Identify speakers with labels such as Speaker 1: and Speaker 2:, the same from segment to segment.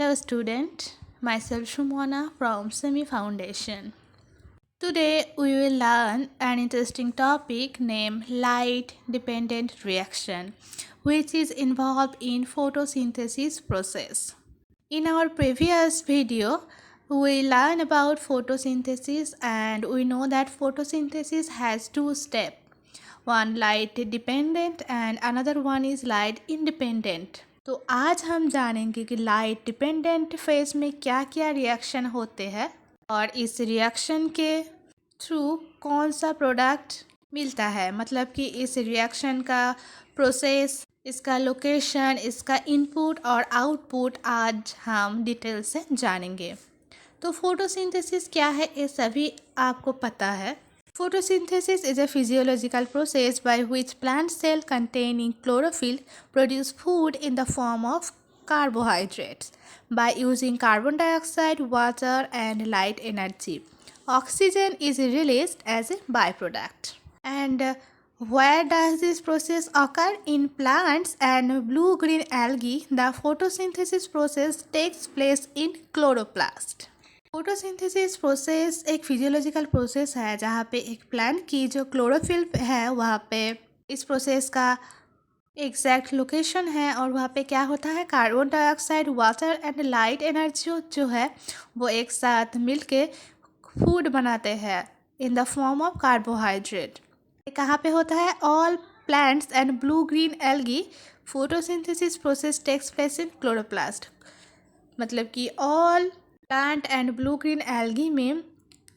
Speaker 1: Hello student, myself Shumona from Semi Foundation. Today we will learn an interesting topic named light dependent reaction, which is involved in photosynthesis process. In our previous video, we learned about photosynthesis and we know that photosynthesis has two steps. One light dependent and another one is light independent. तो आज हम जानेंगे कि light dependent phase में क्या क्या reaction होते हैं और इस रिएक्शन के थ्रू कौन सा प्रोडक्ट मिलता है, मतलब कि इस रिएक्शन का प्रोसेस, इसका लोकेशन, इसका इनपुट और आउटपुट आज हम डिटेल से जानेंगे। तो फोटोसिंथेसिस क्या है ये सभी आपको पता है। Photosynthesis is a physiological process by which plant cells containing chlorophyll produce food in the form of carbohydrates by using carbon dioxide, water, and light energy. Oxygen is released as a byproduct. And where does this process occur? In plants and blue-green algae, the photosynthesis process takes place in chloroplast. Photosynthesis process एक physiological process है जहाँ पे एक plant की जो chlorophyll है वहाँ पे इस प्रोसेस का एग्जैक्ट लोकेशन है और वहाँ पे क्या होता है, carbon dioxide, water and light energy जो है वो एक साथ मिलके फूड बनाते हैं in the form of carbohydrate. कहाँ पे होता है? All plants and blue green algae photosynthesis process takes place in chloroplast, मतलब कि all plant and blue green algae में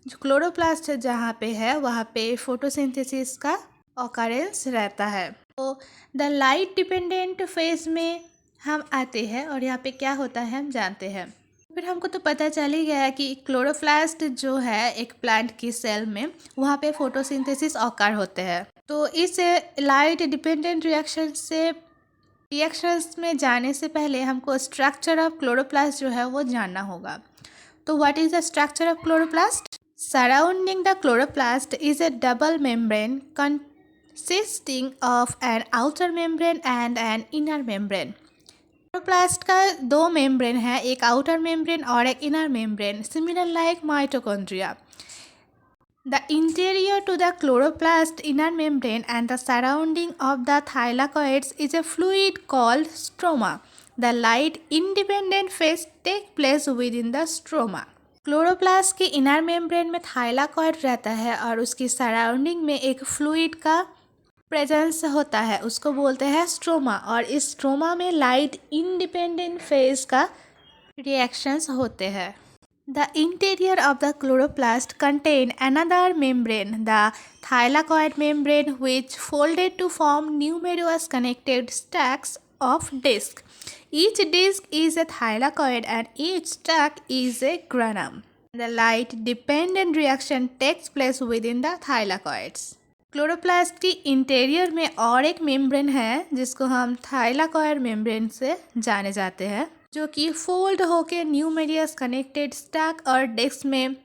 Speaker 1: जो क्लोरोप्लास्ट जहाँ पे है वहाँ पे फोटोसिंथेसिस का ऑकरेंस रहता है। तो द लाइट डिपेंडेंट फेज में हम आते हैं और यहाँ पे क्या होता है हम जानते हैं। फिर हमको तो पता चल ही गया है कि क्लोरोप्लास्ट जो है एक प्लांट की सेल में वहाँ पे फोटोसिंथेसिस ऑकर होते हैं। तो इस लाइट डिपेंडेंट रिएक्शंस में जाने से पहले हमको स्ट्रक्चर ऑफ क्लोरोप्लास्ट जो है वो जानना होगा। तो what is the structure of chloroplast? Surrounding the chloroplast is a double membrane consisting of an outer membrane and an inner membrane. Chloroplast का दो मेम्ब्रेन है, एक आउटर मेम्ब्रेन और एक inner membrane, similar like mitochondria. The interior to the chloroplast inner membrane and the surrounding of the thylakoids is a fluid called stroma. The light independent phase take place within the stroma. Chloroplast के inner membrane में thylakoid रहता है और उसकी surrounding में एक fluid का presence होता है, उसको बोलते हैं स्ट्रोमा। और इस स्ट्रोमा में लाइट इंडिपेंडेंट फेज का रिएक्शंस होते हैं। The interior of the chloroplast contain another membrane, the thylakoid membrane, which folded to form numerous connected stacks of discs. Each disc is a thylakoid and each stack is a granum. The light-dependent reaction takes place within the thylakoids. Chloroplast की interior में और एक membrane है जिसको हम thylakoid membrane से जाने जाते हैं, जो कि फोल्ड होके न्यूमेरियस कनेक्टेड स्टैक और डिस्क में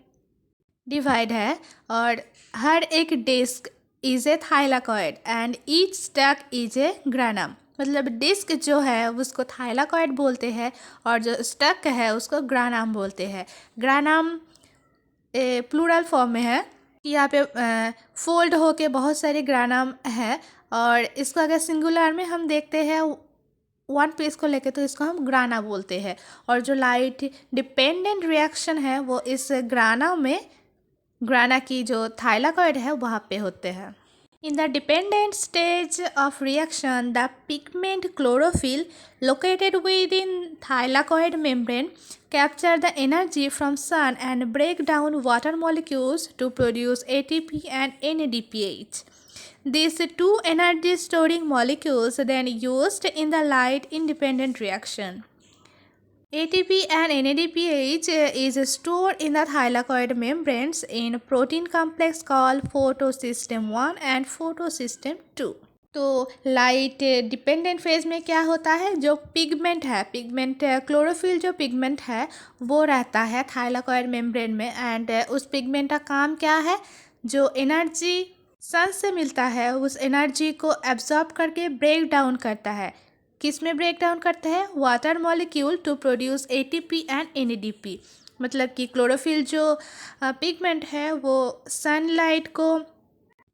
Speaker 1: डिवाइड है और हर एक disc is a thylakoid and each stack is a granum. मतलब डिस्क जो है उसको थाइलाकॉइड बोलते हैं और जो स्टैक है उसको ग्रानम बोलते हैं। ग्रानम प्लूरल फॉर्म में है कि यहाँ पे फोल्ड होके बहुत सारे ग्रानम है और इसको अगर सिंगुलर में हम देखते हैं वन पीस को लेके तो इसको हम ग्राना बोलते हैं। और जो लाइट डिपेंडेंट रिएक्शन है वो इस ग्राना की जो थाइलाकॉइड है वहाँ पे होते हैं। In the dependent stage of reaction the pigment chlorophyll located with in thylakoid membrane capture the energy from sun and break down water molecules to produce ATP and NADPH. These two energy storing molecules then used in the light independent reaction. ATP and NADPH is stored in the thylakoid membranes in protein complex called photosystem 1 and photosystem 2. तो light dependent phase में क्या होता है, जो pigment है, chlorophyll जो pigment है वो रहता है थाइलाकॉइड मेम्ब्रेन में एंड उस पिगमेंट का काम क्या है, जो एनर्जी सन से मिलता है उस एनर्जी को एब्जॉर्ब करके ब्रेक डाउन करता है किस में ब्रेक डाउन करते हैं? Water molecule to produce ATP and NADP. मतलब कि क्लोरोफिल जो पिगमेंट है वो सनलाइट को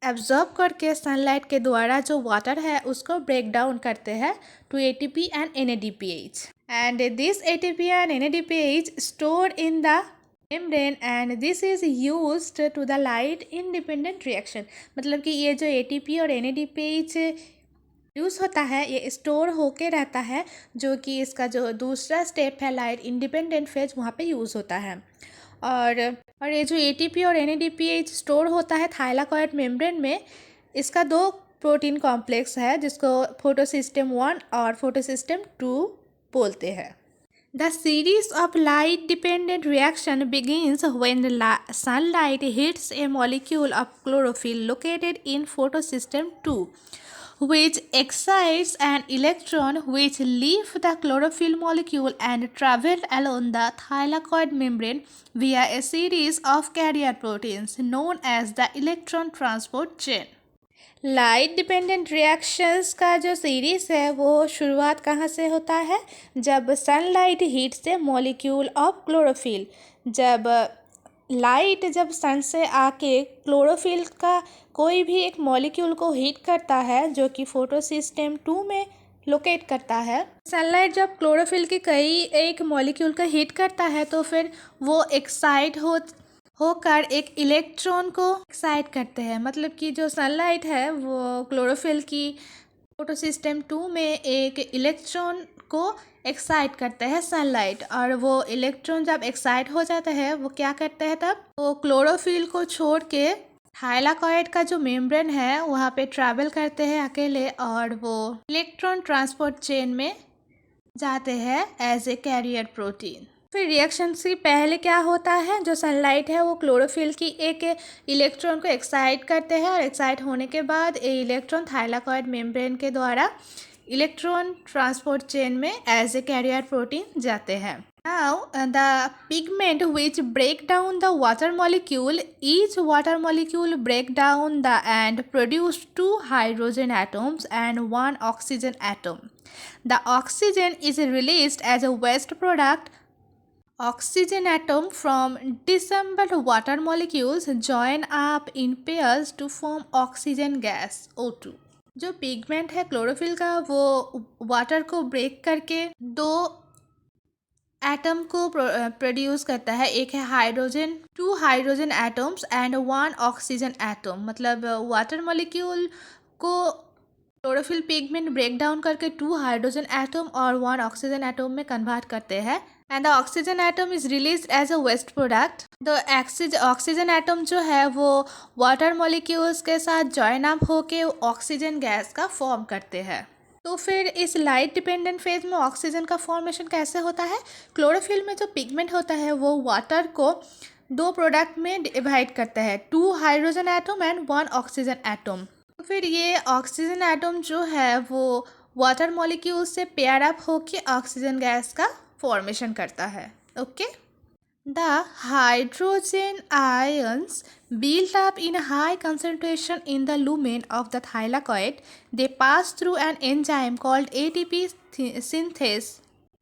Speaker 1: एब्जॉर्ब करके सनलाइट के द्वारा जो वाटर है उसको ब्रेक डाउन करते हैं to ATP and NADPH. And this ATP and NADPH store in the membrane and this is used to the light independent reaction। मतलब कि ये जो ATP और NADPH यूज़ होता है ये स्टोर होके रहता है, जो कि इसका जो दूसरा स्टेप है लाइट इंडिपेंडेंट फेज वहाँ पे यूज़ होता है। और ये जो ATP और NADPH स्टोर होता है थाइलाकॉइड मेम्ब्रेन में, इसका दो प्रोटीन कॉम्प्लेक्स है जिसको फोटोसिस्टम 1 और फोटोसिस्टम 2 बोलते हैं। The series of light-dependent reaction begins when the sunlight hits a molecule of chlorophyll located in photosystem 2, which excites an electron which leave the chlorophyll molecule and travel along the thylakoid membrane via a series of carrier proteins known as the electron transport chain। Light dependent reactions का जो series है वो शुरुआत कहाँ से होता है? जब सनलाइट हीट से मॉलिक्यूल ऑफ क्लोरोफिल, जब लाइट जब सन से आके क्लोरोफिल का कोई भी एक मॉलिक्यूल को हीट करता है जो कि फोटोसिस्टम 2 में लोकेट करता है। सनलाइट जब क्लोरोफिल की कई एक मॉलिक्यूल का हीट करता है तो फिर वो एक्साइट होकर एक इलेक्ट्रॉन को एक्साइट करते हैं। मतलब कि जो सनलाइट है वो क्लोरोफिल की फोटोसिस्टम 2 में एक इलेक्ट्रॉन को एक्साइट करते हैं सनलाइट, और वो इलेक्ट्रॉन जब एक्साइट हो जाता है वो क्या करते हैं, तब वो क्लोरोफिल को छोड़ के थाइलाकॉइड का जो मेम्ब्रेन है वहाँ पे ट्रैवल करते हैं अकेले, और वो इलेक्ट्रॉन ट्रांसपोर्ट चेन में जाते हैं एज ए कैरियर प्रोटीन। फिर रिएक्शन से पहले क्या होता है, जो सनलाइट है वो क्लोरोफिल की एक इलेक्ट्रॉन को एक्साइट करते हैं, और एक्साइट होने के बाद ये इलेक्ट्रॉन थाइलाकॉइड मेम्ब्रेन के द्वारा इलेक्ट्रॉन ट्रांसपोर्ट चेन में एज ए कैरियर प्रोटीन जाते हैं। Now the pigment which break down the water molecule, each water molecule break down the and produce 2 hydrogen atoms and 1 oxygen atom. The oxygen is released as a waste product. Oxygen atom from disassembled water molecules join up in pairs to form oxygen gas O2। जो pigment है chlorophyll का वो water को break करके 2 atom को produce करता है। एक है hydrogen, 2 hydrogen atoms and 1 oxygen atom. मतलब वाटर मॉलिक्यूल को क्लोरोफिल पिगमेंट ब्रेक डाउन करके 2 हाइड्रोजन एटम और 1 ऑक्सीजन एटम में कन्वर्ट करते हैं, and the oxygen atom is release as a waste product. तो ऑक्सीजन एटम जो है वो वाटर मॉलिक्यूल्स के साथ जॉइन अप होके ऑक्सीजन गैस का फॉर्म करते हैं। तो फिर इस लाइट डिपेंडेंट फेज में ऑक्सीजन का फॉर्मेशन कैसे होता है? क्लोरोफिल में जो पिगमेंट होता है वो वाटर को 2 प्रोडक्ट में डिवाइड करता है, 2 hydrogen atom and 1 oxygen atom. तो फिर ये ऑक्सीजन एटम जो है वो वाटर मॉलिक्यूल से पेयर अप होके ऑक्सीजन गैस का फॉर्मेशन करता है। Okay, the hydrogen ions built up in high concentration in the lumen of the thylakoid. They pass through an enzyme called ATP synthase,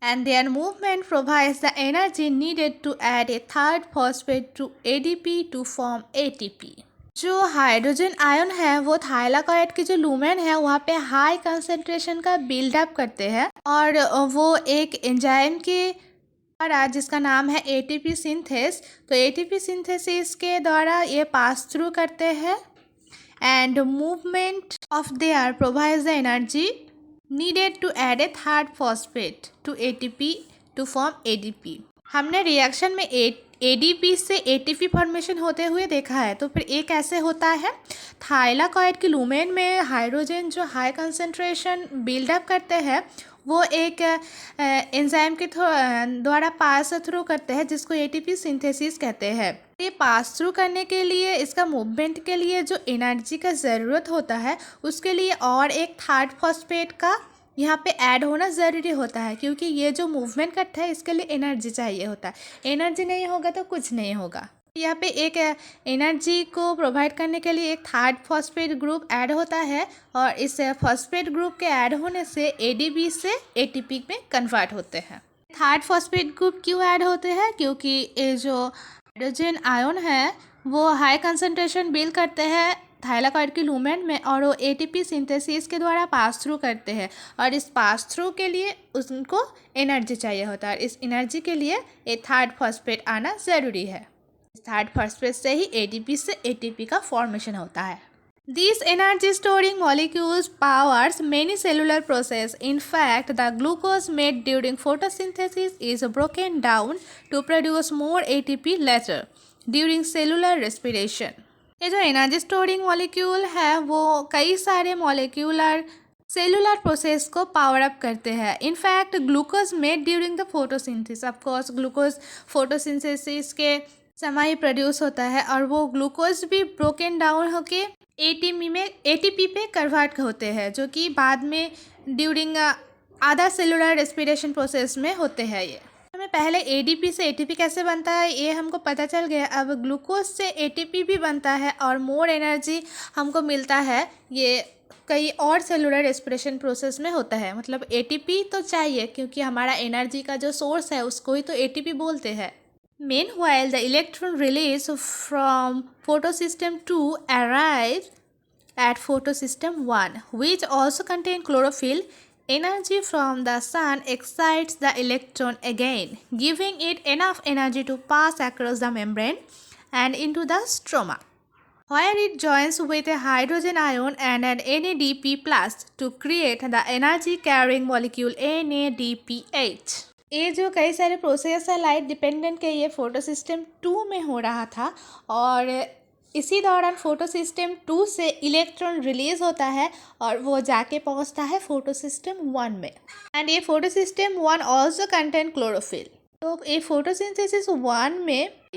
Speaker 1: and their movement provides the energy needed to add a third phosphate to ADP to form ATP। जो hydrogen ion है वो thylakoid की जो lumen है वहाँ पे high concentration का buildup करते हैं, और वो एक एंजाइम के जिसका नाम है एटीपी सिंथेस, तो एटीपी सिंथेसिस के द्वारा ये पास थ्रू करते हैं, and movement of their provides the energy needed to add a third phosphate to ATP to form ADP. हमने रिएक्शन में एडीपी से एटीपी फॉर्मेशन होते हुए देखा है, तो फिर ये कैसे होता है? थाइलाकॉइड की लूमेन में हाइड्रोजन जो हाई कंसंट्रेशन बिल्डअप करते हैं वो एक एंजाइम के द्वारा पास थ्रू करते हैं जिसको एटीपी सिंथेसिस कहते हैं। ये पास थ्रू करने के लिए, इसका मूवमेंट के लिए जो एनर्जी का ज़रूरत होता है उसके लिए और एक थर्ड फॉस्फेट का यहाँ पे ऐड होना ज़रूरी होता है, क्योंकि ये जो मूवमेंट करता है इसके लिए एनर्जी चाहिए होता है। एनर्जी नहीं होगा तो कुछ नहीं होगा। यहाँ पे एक एनर्जी को प्रोवाइड करने के लिए एक थर्ड फॉस्फेट ग्रुप ऐड होता है और इस फॉस्फेट ग्रुप के ऐड होने से एडीपी से एटीपी में कन्वर्ट होते हैं। थर्ड फॉस्फेट ग्रुप क्यों ऐड होते हैं? क्योंकि ये जो हाइड्रोजन आयन है वो हाई कंसंट्रेशन बिल्ड करते हैं थाइलाकॉइड के लूमेन में और वो एटीपी सिंथेसिस के द्वारा पास थ्रू करते हैं और इस पास थ्रू के लिए उनको एनर्जी चाहिए होता है। इस एनर्जी के लिए ये थर्ड फॉस्फेट आना ज़रूरी है। थर्ड फॉस्फेट से ही एटीपी से एटीपी का फॉर्मेशन होता है। These energy storing molecules powers many cellular process. In fact, the glucose made during photosynthesis is broken down to produce more ATP later during cellular respiration. ये जो energy storing molecule है वो कई सारे molecular cellular process को power up करते हैं। In fact glucose made during the photosynthesis, of course glucose photosynthesis के समय प्रोड्यूस होता है और वो ग्लूकोज भी ब्रोकन डाउन होके एटीपी पे कन्वर्ट होते हैं जो कि बाद में ड्यूरिंग आधा सेलुलर रेस्पिरेशन प्रोसेस में होते हैं। ये हमें पहले एडीपी से एटीपी कैसे बनता है ये हमको पता चल गया। अब ग्लूकोज से एटीपी भी बनता है और मोर एनर्जी हमको मिलता है, ये कई और सेलुलर रेस्पिरेशन प्रोसेस में होता है। मतलब एटीपी तो चाहिए क्योंकि हमारा एनर्जी का जो सोर्स है उसको ही तो एटीपी बोलते हैं। Meanwhile, the electron release from photosystem 2 arrives at photosystem 1, which also contain chlorophyll. Energy from the sun excites the electron again, giving it enough energy to pass across the membrane and into the stroma, where it joins with a hydrogen ion and an NADP+ to create the energy-carrying molecule NADPH. ये जो कई सारे process है light dependent के, ये photosystem 2 में हो रहा था और इसी दौरान फोटोसिस्टम 2 से इलेक्ट्रॉन रिलीज होता है और वो जाके पहुंचता है फोटोसिस्टम 1 में। एंड ये फोटोसिस्टम 1 ऑल्सो कंटेन क्लोरोफिल। तो ये फोटोसिंथेसिस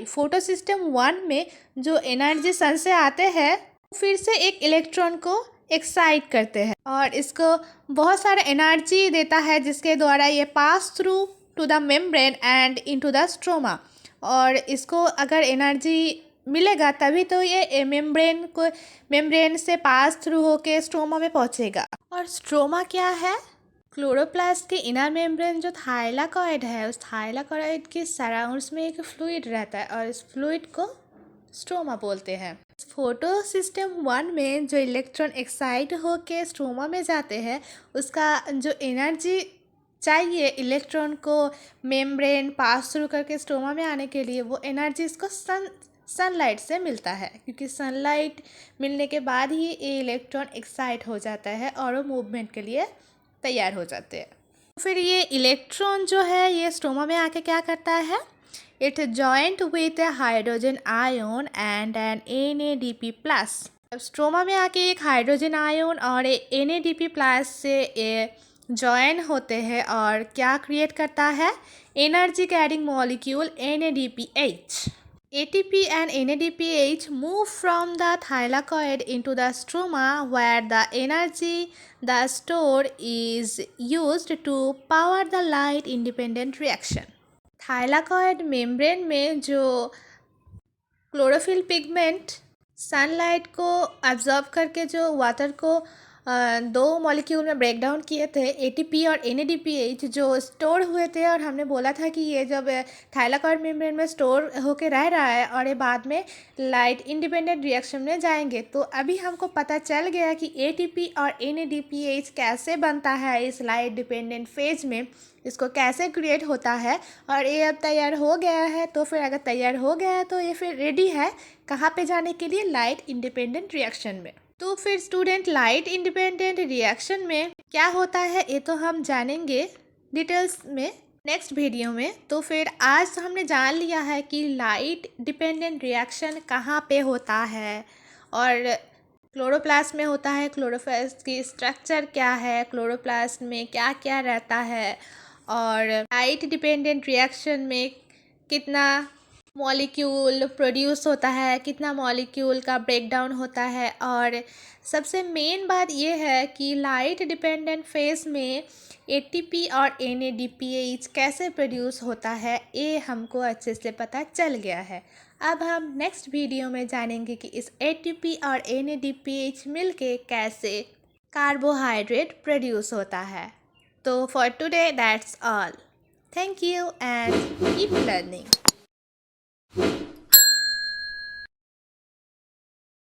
Speaker 1: फोटोसिस्टम 1 में जो एनर्जी सन से आते हैं फिर से एक इलेक्ट्रॉन को एक्साइट करते हैं और इसको बहुत सारा एनर्जी देता है जिसके द्वारा ये pass through to the membrane and into the stroma. और इसको अगर एनर्जी मिलेगा तभी तो ये मेम्ब्रेन से पास थ्रू होके स्ट्रोमा में पहुंचेगा। और स्ट्रोमा क्या है? क्लोरोप्लास्ट के इनर मेम्ब्रेन जो थाइलाकॉइड है उस थाइलाकॉइड के सराउंड्स में एक फ्लूइड रहता है और इस फ्लूइड को स्ट्रोमा बोलते हैं। फोटोसिस्टम 1 में जो इलेक्ट्रॉन एक्साइट होके स्ट्रोमा में जाते हैं उसका जो एनर्जी चाहिए इलेक्ट्रॉन को मेम्ब्रेन पास थ्रू करके स्ट्रोमा में आने के लिए, वो एनर्जी इसको सनलाइट से मिलता है क्योंकि सनलाइट मिलने के बाद ही ये इलेक्ट्रॉन एक्साइट हो जाता है और वो मूवमेंट के लिए तैयार हो जाते हैं। फिर ये इलेक्ट्रॉन जो है ये स्ट्रोमा में आके क्या करता है? It joined with a hydrogen ion and an NADP+. अब स्ट्रोमा में आके एक हाइड्रोजन आयन और NADP+ से जॉइन होते हैं और क्या क्रिएट करता है? Energy carrying molecule NADPH. ATP and NADPH move from the thylakoid into the stroma where the energy the store is used to power the light independent reaction. Thylakoid membrane में जो chlorophyll pigment sunlight को absorb करके जो water को दो molecule में break down किए थे एटीपी और एनएडीपीएच जो स्टोर हुए थे और हमने बोला था कि ये जब थाइलाकॉइड मेम्ब्रेन में स्टोर होके रह रहा है और ये बाद में लाइट इंडिपेंडेंट रिएक्शन में जाएंगे। तो अभी हमको पता चल गया कि एटीपी और एनएडीपीएच कैसे बनता है इस लाइट डिपेंडेंट फेज में, इसको कैसे क्रिएट होता है। और ये अब तैयार हो गया है, तो फिर अगर तैयार हो गया है तो ये फिर रेडी है कहाँ पे जाने के लिए? लाइट इंडिपेंडेंट रिएक्शन में। तो फिर स्टूडेंट लाइट इंडिपेंडेंट रिएक्शन में क्या होता है ये तो हम जानेंगे डिटेल्स में नेक्स्ट वीडियो में। तो फिर आज हमने जान लिया है कि लाइट डिपेंडेंट रिएक्शन कहाँ पे होता है और क्लोरोप्लास्ट में होता है, क्लोरोप्लास्ट की स्ट्रक्चर क्या है, क्लोरोप्लास्ट में क्या क्या रहता है और लाइट डिपेंडेंट रिएक्शन में कितना मॉलिक्यूल प्रोड्यूस होता है, कितना मॉलिक्यूल का ब्रेकडाउन होता है, और सबसे मेन बात ये है कि लाइट डिपेंडेंट फेस में एटीपी और एनएडीपीएच कैसे प्रोड्यूस होता है, ये हमको अच्छे से पता चल गया है। अब हम नेक्स्ट वीडियो में जानेंगे कि इस एटीपी और एनएडीपीएच मिलके कैसे कार्बोहाइड्रेट प्रोड्यूस होता है। तो for today that's all. Thank you and keep learning.